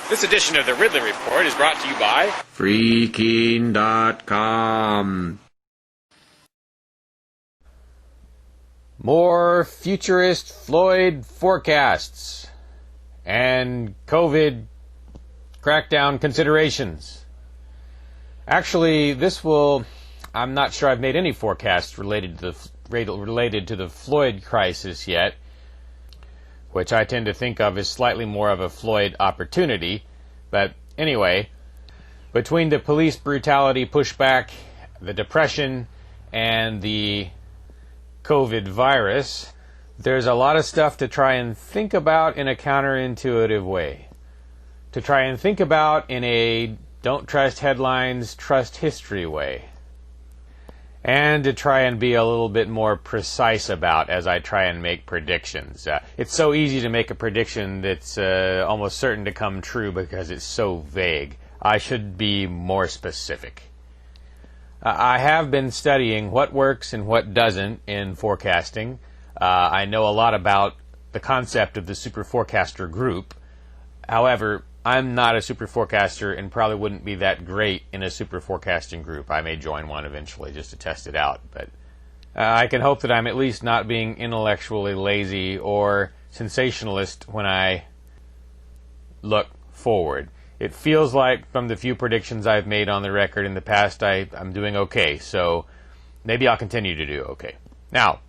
This edition of the Ridley Report is brought to you by Freaking.com. More futurist Floyd forecasts and COVID crackdown considerations. Actually, I'm not sure I've made any forecasts related to the Floyd crisis yet, which I tend to think of as slightly more of a Floyd opportunity. But anyway, between the police brutality pushback, the depression, and the COVID virus, there's a lot of stuff to try and think about in a counterintuitive way. To try and think about in a don't trust headlines, trust history way. And to try and be a little bit more precise about as I try and make predictions. It's so easy to make a prediction that's almost certain to come true because it's so vague. I should be more specific. I have been studying what works and what doesn't in forecasting. I know a lot about the concept of the super forecaster group. However, I'm not a super forecaster and probably wouldn't be that great in a super forecasting group. I may join one eventually just to test it out. But I can hope that I'm at least not being intellectually lazy or sensationalist when I look forward. It feels like from the few predictions I've made on the record in the past, I'm doing okay. So maybe I'll continue to do okay. Now,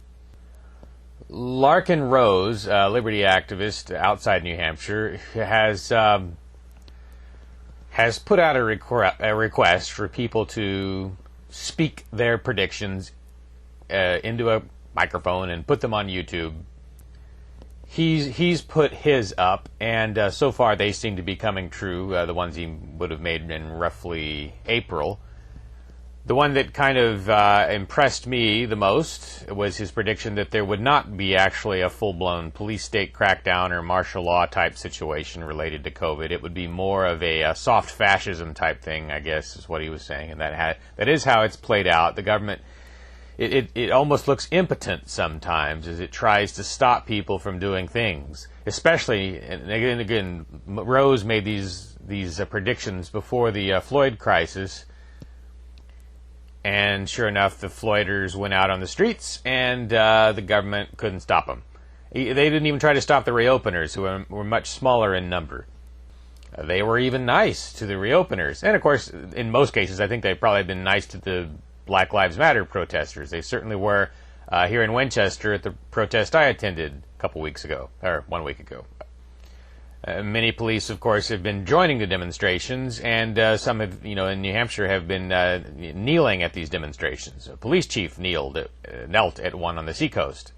Larkin Rose, a liberty activist outside New Hampshire, has put out a request for people to speak their predictions into a microphone and put them on YouTube. He's put his up, and so far they seem to be coming true, the ones he would have made in roughly April. The one that kind of impressed me the most was his prediction that there would not be actually a full-blown police-state crackdown or martial law type situation related to COVID. It would be more of a soft fascism type thing, I guess, is what he was saying. And that is how it's played out. The government, it almost looks impotent sometimes as it tries to stop people from doing things. Especially, and again, Rose made these predictions before the Floyd crisis. And sure enough, the Floyders went out on the streets, and the government couldn't stop them. They didn't even try to stop the reopeners, who were much smaller in number. They were even nice to the reopeners. And, of course, in most cases, I think they've probably been nice to the Black Lives Matter protesters. They certainly were here in Winchester at the protest I attended a couple weeks ago, or 1 week ago. Many police, of course, have been joining the demonstrations, and some have, in New Hampshire, have been kneeling at these demonstrations. A police chief knelt at one on the seacoast.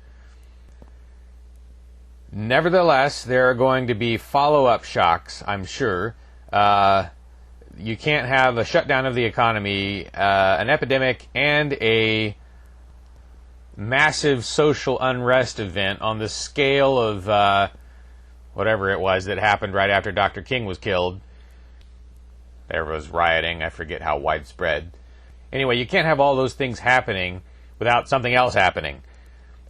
Nevertheless, there are going to be follow-up shocks, I'm sure. You can't have a shutdown of the economy, an epidemic, and a massive social unrest event on the scale of whatever it was that happened right after Dr. King was killed. There was rioting, I forget how widespread. Anyway, you can't have all those things happening without something else happening.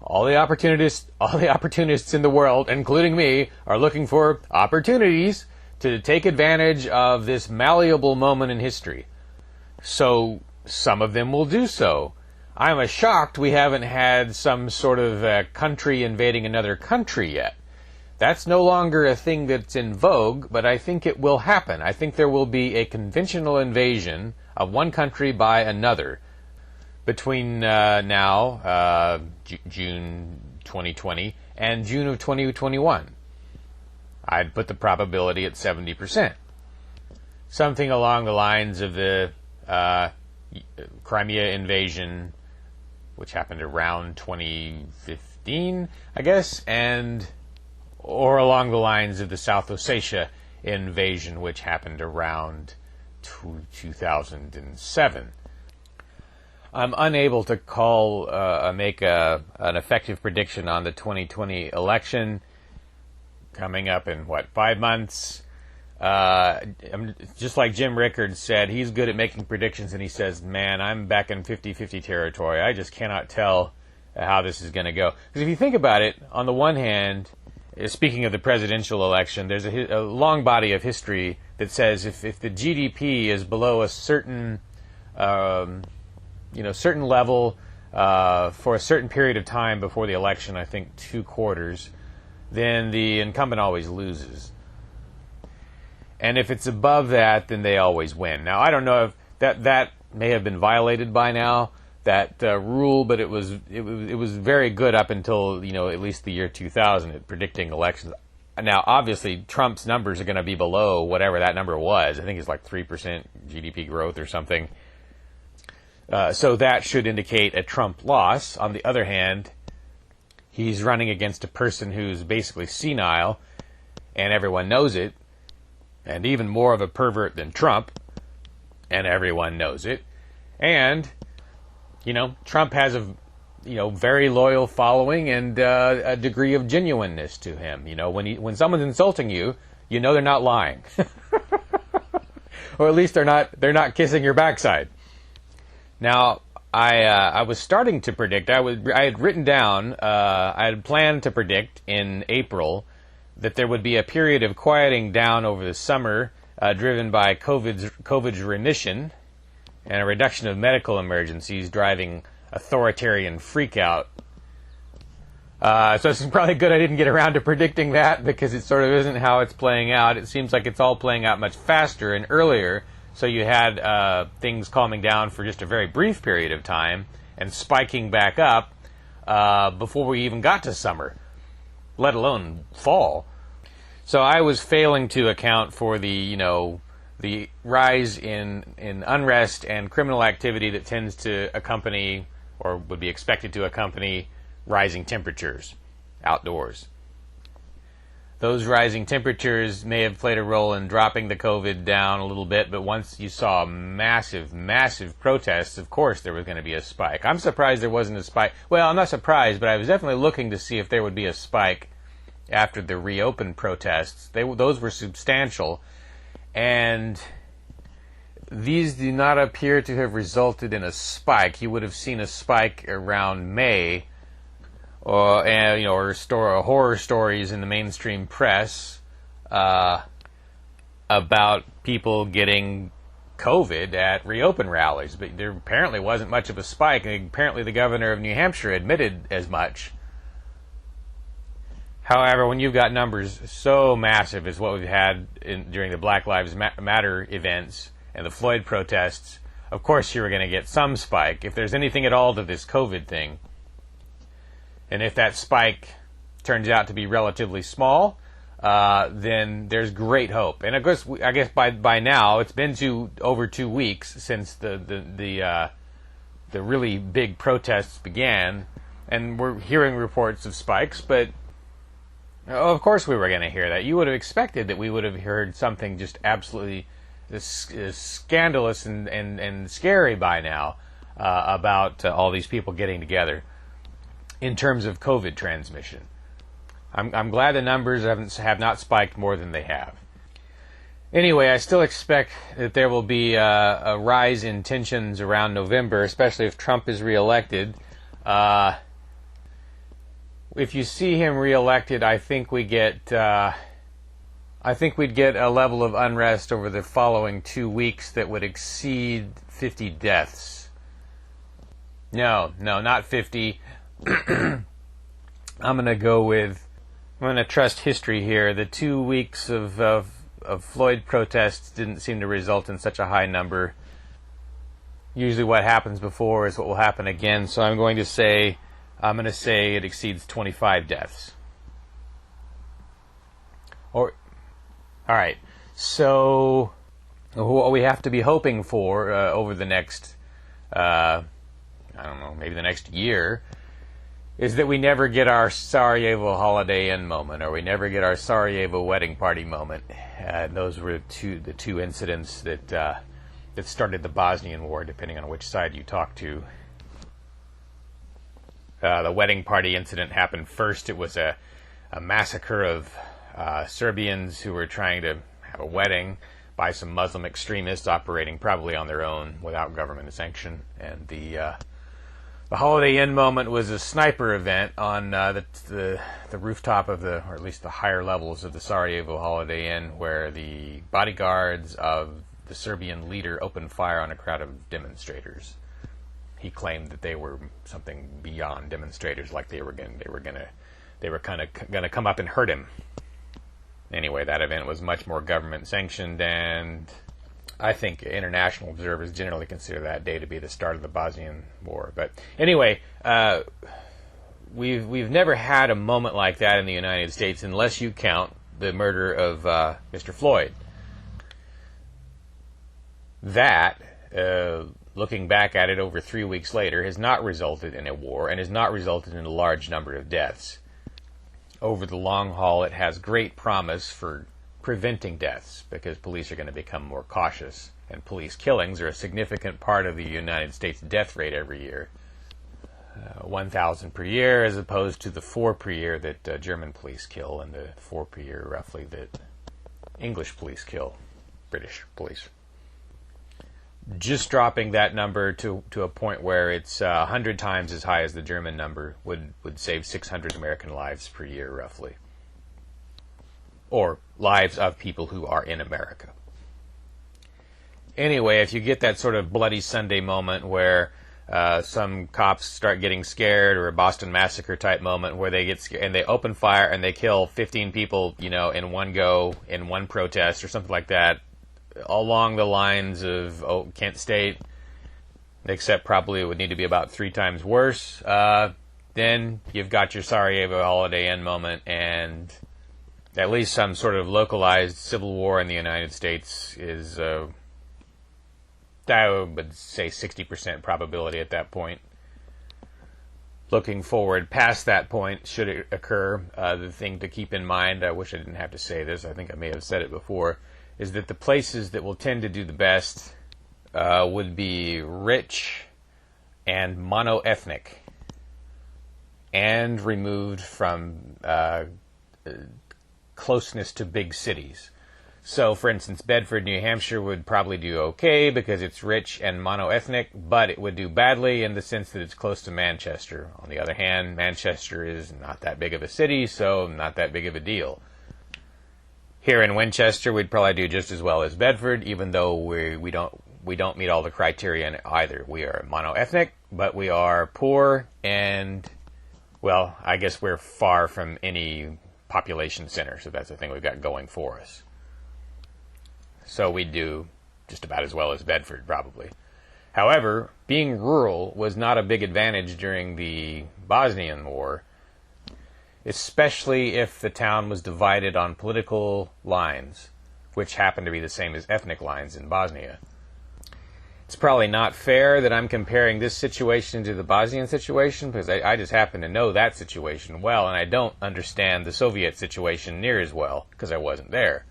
All the opportunists in the world, including me, are looking for opportunities to take advantage of this malleable moment in history. So some of them will do so. I'm shocked we haven't had some sort of country invading another country yet. That's no longer a thing that's in vogue, but I think it will happen. I think there will be a conventional invasion of one country by another between June 2020, and June of 2021. I'd put the probability at 70%. Something along the lines of the Crimea invasion, which happened around 2015, I guess, or along the lines of the South Ossetia invasion, which happened around 2007. I'm unable to make an effective prediction on the 2020 election coming up in, 5 months? Just like Jim Rickards said, he's good at making predictions, and he says, man, I'm back in 50-50 territory. I just cannot tell how this is going to go. Because if you think about it, on the one hand, speaking of the presidential election, there's a long body of history that says if the GDP is below a certain certain level for a certain period of time before the election, I think 2 quarters, then the incumbent always loses. And if it's above that, then they always win. Now, I don't know if that may have been violated by now, that rule, but it was very good up until at least the year 2000 at predicting elections. Now, obviously, Trump's numbers are going to be below whatever that number was. I think it's like 3% GDP growth or something. So that should indicate a Trump loss. On the other hand, he's running against a person who's basically senile, and everyone knows it, and even more of a pervert than Trump, and everyone knows it. And, Trump has a, very loyal following and a degree of genuineness to him. When someone's insulting you, they're not lying. Or at least they're not kissing your backside. Now, I was starting to predict. I had written down. I had planned to predict in April that there would be a period of quieting down over the summer, driven by COVID's remission and a reduction of medical emergencies, driving authoritarian freakout. So it's probably good I didn't get around to predicting that, because it sort of isn't how it's playing out. It seems like it's all playing out much faster and earlier. So you had things calming down for just a very brief period of time and spiking back up before we even got to summer, let alone fall. So I was failing to account for the rise in unrest and criminal activity that tends to accompany, or would be expected to accompany, rising temperatures outdoors. Those rising temperatures may have played a role in dropping the COVID down a little bit, but once you saw massive, massive protests, of course there was going to be a spike. I'm surprised there wasn't a spike. Well, I'm not surprised, but I was definitely looking to see if there would be a spike after the reopened protests. Those were substantial, and these do not appear to have resulted in a spike. You would have seen a spike around May, or horror stories in the mainstream press about people getting COVID at reopen rallies. But there apparently wasn't much of a spike. And apparently the governor of New Hampshire admitted as much. However, when you've got numbers so massive as what we've had during the Black Lives Matter events and the Floyd protests, of course you were going to get some spike, if there's anything at all to this COVID thing. And if that spike turns out to be relatively small, then there's great hope. And of course, I guess by now it's been over 2 weeks since the really big protests began, and we're hearing reports of spikes. But of course, we were going to hear that. You would have expected that we would have heard something just absolutely scandalous and scary by now about all these people getting together in terms of COVID transmission. I'm glad the numbers have not spiked more than they have. Anyway, I still expect that there will be a rise in tensions around November, especially if Trump is reelected. If you see him reelected, I think we'd get a level of unrest over the following 2 weeks that would exceed 50 deaths. No, not 50. I'm going to trust history here. The 2 weeks of Floyd protests didn't seem to result in such a high number. Usually what happens before is what will happen again. So I'm going to say it exceeds 25 deaths. All right. So what we have to be hoping for over the next, maybe the next year, is that we never get our Sarajevo Holiday Inn moment, or we never get our Sarajevo wedding party moment. Those were the two incidents that started the Bosnian War, depending on which side you talk to. The wedding party incident happened first. It was a massacre of Serbians who were trying to have a wedding by some Muslim extremists operating probably on their own without government sanction. And the The Holiday Inn moment was a sniper event on the rooftop of or at least the higher levels of the Sarajevo Holiday Inn, where the bodyguards of the Serbian leader opened fire on a crowd of demonstrators. He claimed that they were something beyond demonstrators, like they were kind of gonna come up and hurt him. Anyway, that event was much more government sanctioned, and I think international observers generally consider that day to be the start of the Bosnian War. But anyway, we've never had a moment like that in the United States, unless you count the murder of Mr. Floyd. That, looking back at it over 3 weeks later, has not resulted in a war and has not resulted in a large number of deaths. Over the long haul, it has great promise for preventing deaths, because police are going to become more cautious, and police killings are a significant part of the United States death rate every year. 1,000 per year, as opposed to the 4 per year that German police kill, and the 4 per year roughly that English police kill, British police. Just dropping that number to a point where it's 100 times as high as the German number would save 600 American lives per year, roughly. Or lives of people who are in America. Anyway, if you get that sort of Bloody Sunday moment where some cops start getting scared, or a Boston Massacre type moment where they get scared and they open fire and they kill 15 people, in one go, in one protest or something like that, along the lines of Kent State, except probably it would need to be about 3 times worse, then you've got your Sarajevo Holiday Inn moment, and at least some sort of localized civil war in the United States is, I would say, 60% probability at that point. Looking forward past that point, should it occur, the thing to keep in mind, I wish I didn't have to say this, I think I may have said it before, is that the places that will tend to do the best would be rich and monoethnic, and removed from closeness to big cities. So, for instance, Bedford, New Hampshire would probably do okay because it's rich and monoethnic, but it would do badly in the sense that it's close to Manchester. On the other hand, Manchester is not that big of a city, so not that big of a deal. Here in Winchester, we'd probably do just as well as Bedford, even though we don't meet all the criteria either. We are monoethnic, but we are poor, and, well, I guess we're far from any population center, so that's the thing we've got going for us. So we do just about as well as Bedford, probably. However, being rural was not a big advantage during the Bosnian War, especially if the town was divided on political lines, which happened to be the same as ethnic lines in Bosnia. It's probably not fair that I'm comparing this situation to the Bosnian situation, because I just happen to know that situation well, and I don't understand the Soviet situation near as well, because I wasn't there.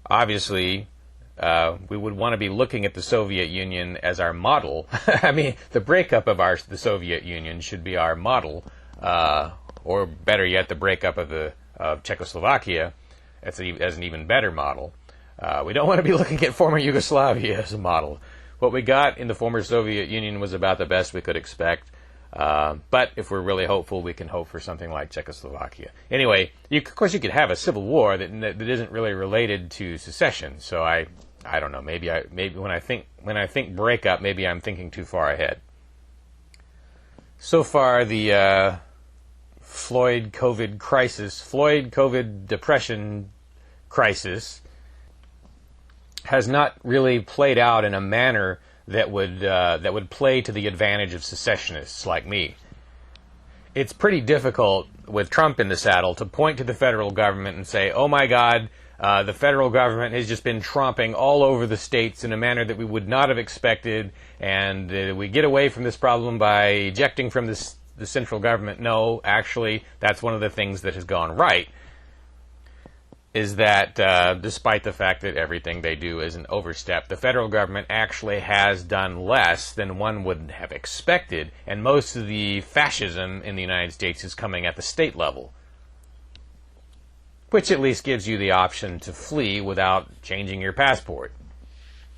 Obviously, we would want to be looking at the Soviet Union as our model. I mean, the breakup of the Soviet Union should be our model, or better yet, the breakup of Czechoslovakia as an even better model. We don't want to be looking at former Yugoslavia as a model. What we got in the former Soviet Union was about the best we could expect. But if we're really hopeful, we can hope for something like Czechoslovakia. Anyway, of course you could have a civil war that isn't really related to secession. So I don't know. Maybe when I think breakup, maybe I'm thinking too far ahead. So far, the Floyd COVID depression crisis has not really played out in a manner that would play to the advantage of secessionists like me. It's pretty difficult with Trump in the saddle to point to the federal government and say, oh my God, the federal government has just been tromping all over the states in a manner that we would not have expected, and we get away from this problem by ejecting from the central government. No, actually, that's one of the things that has gone right, is that despite the fact that everything they do is an overstep, the federal government actually has done less than one would have expected, and most of the fascism in the United States is coming at the state level, which at least gives you the option to flee without changing your passport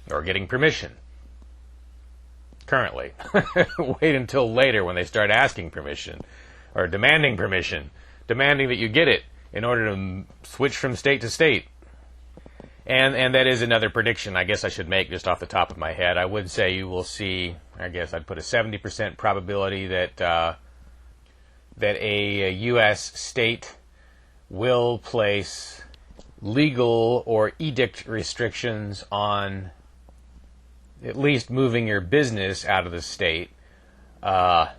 or getting permission. currently. Wait until later when they start asking permission, or demanding permission, demanding that you get it in order to switch from state to state. And that is another prediction I guess I should make just off the top of my head. I would say you will see, I guess I'd put a 70% probability that that a U.S. state will place legal or edict restrictions on at least moving your business out of the state, and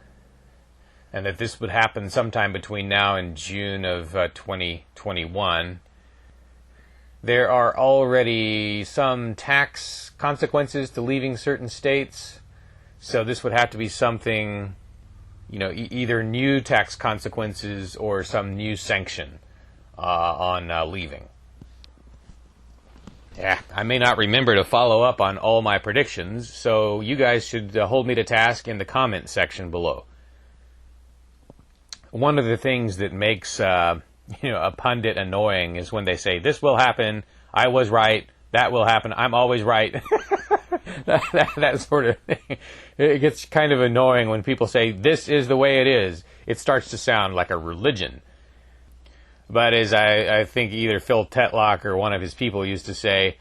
that this would happen sometime between now and June of 2021. There are already some tax consequences to leaving certain states, so this would have to be something, either new tax consequences or some new sanction on leaving. Yeah, I may not remember to follow up on all my predictions, so you guys should hold me to task in the comment section below. One of the things that makes a pundit annoying is when they say, this will happen, I was right, that will happen, I'm always right. that sort of thing. It gets kind of annoying when people say, this is the way it is. It starts to sound like a religion. But as I think either Phil Tetlock or one of his people used to say,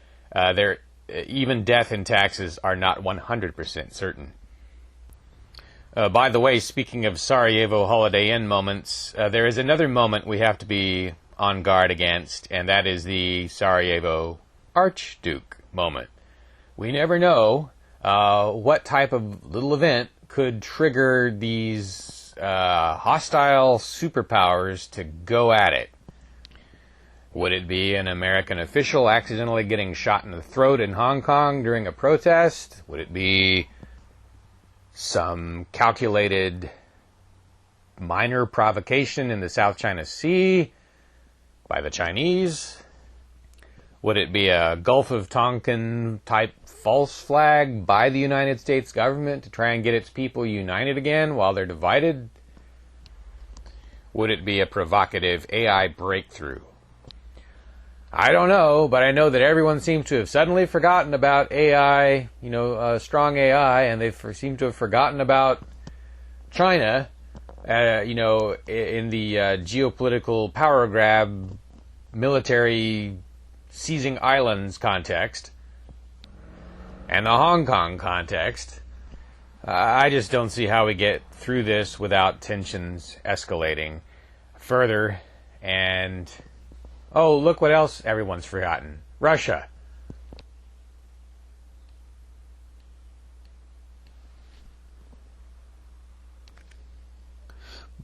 even death and taxes are not 100% certain. By the way, speaking of Sarajevo Holiday Inn moments, there is another moment we have to be on guard against, and that is the Sarajevo Archduke moment. We never know what type of little event could trigger these hostile superpowers to go at it. Would it be an American official accidentally getting shot in the throat in Hong Kong during a protest? Would it be some calculated minor provocation in the South China Sea by the Chinese? Would it be a Gulf of Tonkin type false flag by the United States government to try and get its people united again while they're divided? Would it be a provocative AI breakthrough? I don't know, but I know that everyone seems to have suddenly forgotten about AI, strong AI, and they seem to have forgotten about China, in the geopolitical power grab, military seizing islands context, and the Hong Kong context. I just don't see how we get through this without tensions escalating further. And oh, look what else everyone's forgotten. Russia.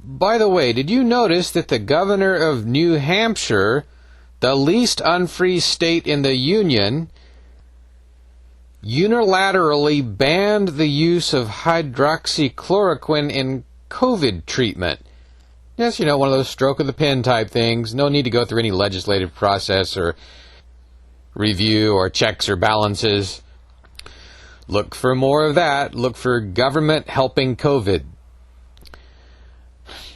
By the way, did you notice that the governor of New Hampshire, the least unfree state in the Union, unilaterally banned the use of hydroxychloroquine in COVID treatment? Yes, one of those stroke of the pen type things. No need to go through any legislative process or review or checks or balances. Look for more of that. Look for government helping COVID.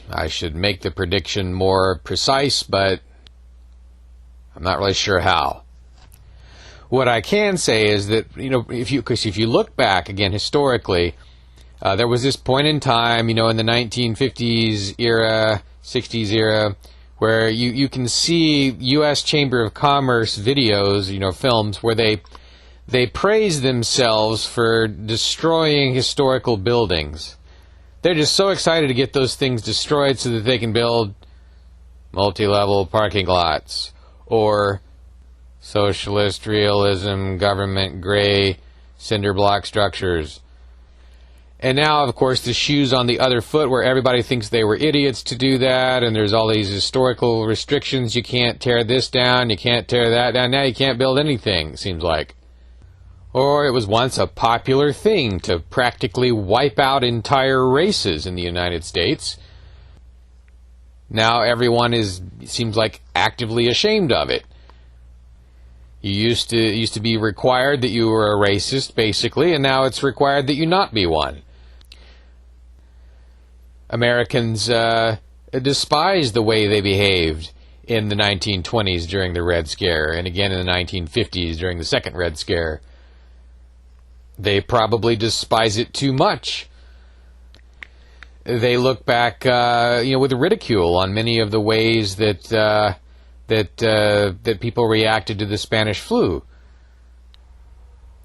I should make the prediction more precise, but I'm not really sure how. What I can say is that, if you look back again historically, there was this point in time, in the 1950s era, 60s era, where you can see U.S. Chamber of Commerce videos, films, where they praise themselves for destroying historical buildings. They're just so excited to get those things destroyed so that they can build multi-level parking lots, or socialist realism, government gray cinder block structures. And now, of course, the shoe's on the other foot, where everybody thinks they were idiots to do that, and there's all these historical restrictions. You can't tear this down, you can't tear that down. Now you can't build anything, it seems like. Or it was once a popular thing to practically wipe out entire races in the United States. Now everyone seems like actively ashamed of it. It used to be required that you were a racist, basically, and now it's required that you not be one. Americans despise the way they behaved in the 1920s during the Red Scare, and again in the 1950s during the Second Red Scare. They probably despise it too much. They look back, with ridicule on many of the ways that people reacted to the Spanish flu.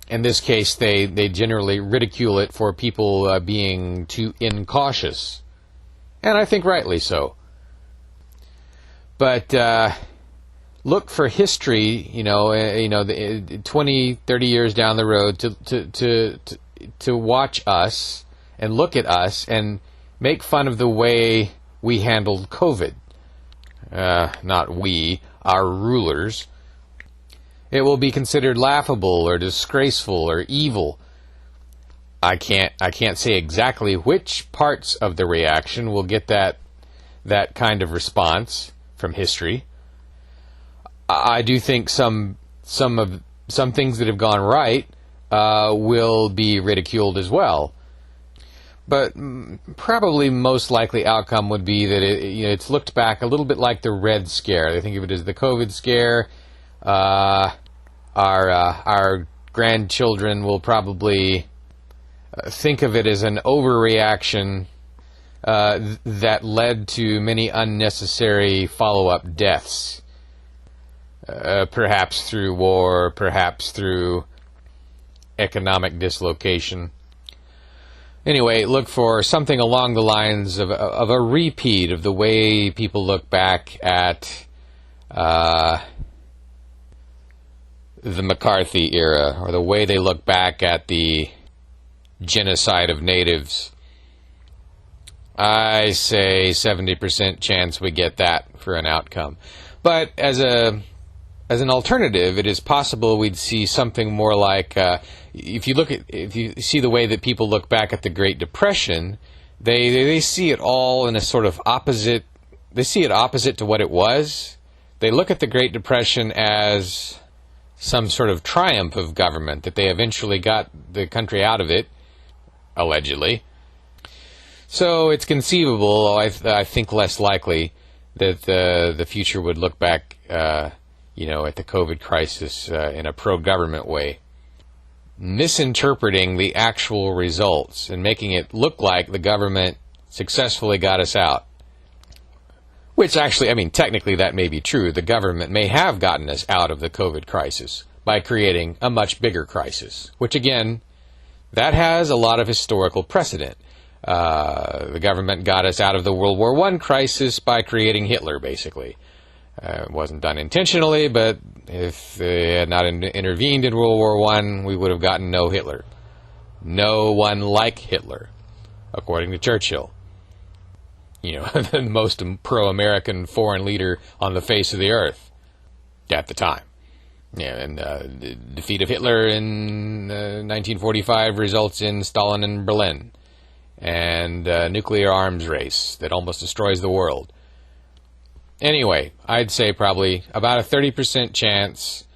In this case, they generally ridicule it for people being too incautious, and I think rightly so. But look for history, 20, 30 years down the road to watch us and look at us and make fun of the way we handled COVID. Not we, our rulers. It will be considered laughable or disgraceful or evil. I can't say exactly which parts of the reaction will get that kind of response from history. I do think some things that have gone right will be ridiculed as well. But probably most likely outcome would be that it's looked back a little bit like the Red Scare. They think of it as the COVID scare. Our grandchildren will probably think of it as an overreaction that led to many unnecessary follow-up deaths. Perhaps through war, perhaps through economic dislocation. Anyway, look for something along the lines of a repeat of the way people look back at the McCarthy era, or the way they look back at the genocide of natives. I say 70% chance we get that for an outcome. But as an alternative, it is possible we'd see something more like, if you see the way that people look back at the Great Depression, they see it all in a sort of opposite. They see it opposite to what it was. They look at the Great Depression as some sort of triumph of government, that they eventually got the country out of it, allegedly. So it's conceivable, I think less likely, that the future would look back at the COVID crisis in a pro-government way, misinterpreting the actual results and making it look like the government successfully got us out. Which actually, technically that may be true. The government may have gotten us out of the COVID crisis by creating a much bigger crisis, which again, that has a lot of historical precedent. The government got us out of the World War I crisis by creating Hitler, basically. It wasn't done intentionally, but if they had not intervened in World War I, we would have gotten no Hitler. No one like Hitler, according to Churchill. The most pro-American foreign leader on the face of the earth at the time. And the defeat of Hitler in 1945 results in Stalin in Berlin, and a nuclear arms race that almost destroys the world. Anyway, I'd say probably about a 30% chance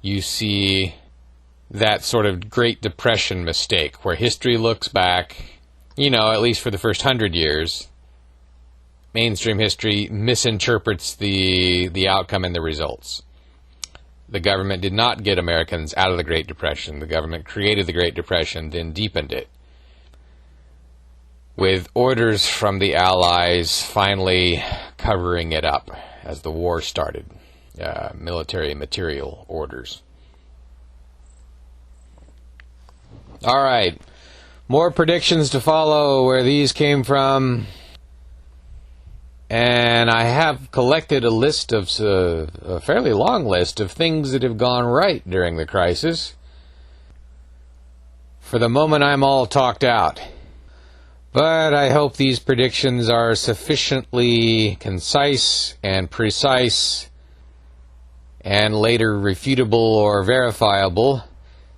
you see that sort of Great Depression mistake, where history looks back, at least for the first 100 years, mainstream history misinterprets the outcome and the results. The government did not get Americans out of the Great Depression. The government created the Great Depression, then deepened it, with orders from the Allies finally covering it up as the war started. Military material orders. All right. More predictions to follow where these came from. And I have collected a list of a fairly long list of things that have gone right during the crisis. For the moment, I'm all talked out. But I hope these predictions are sufficiently concise and precise and later refutable or verifiable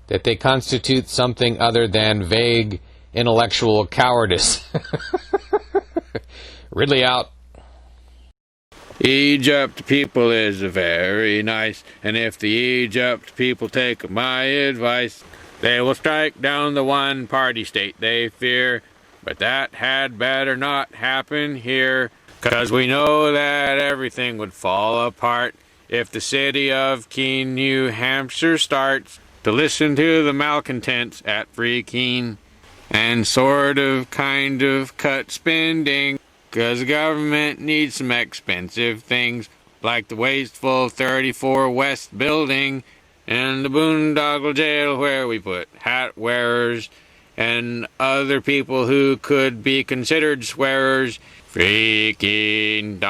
that they constitute something other than vague intellectual cowardice. Ridley out. Egypt people is very nice, and if the Egypt people take my advice, they will strike down the one-party state they fear. But that had better not happen here, 'cause we know that everything would fall apart if the city of Keene, New Hampshire starts to listen to the malcontents at freaking and sort of kind of cut spending, 'cause the government needs some expensive things like the wasteful 34 West building and the boondoggle jail where we put hat wearers and other people who could be considered swearers. Freaking.com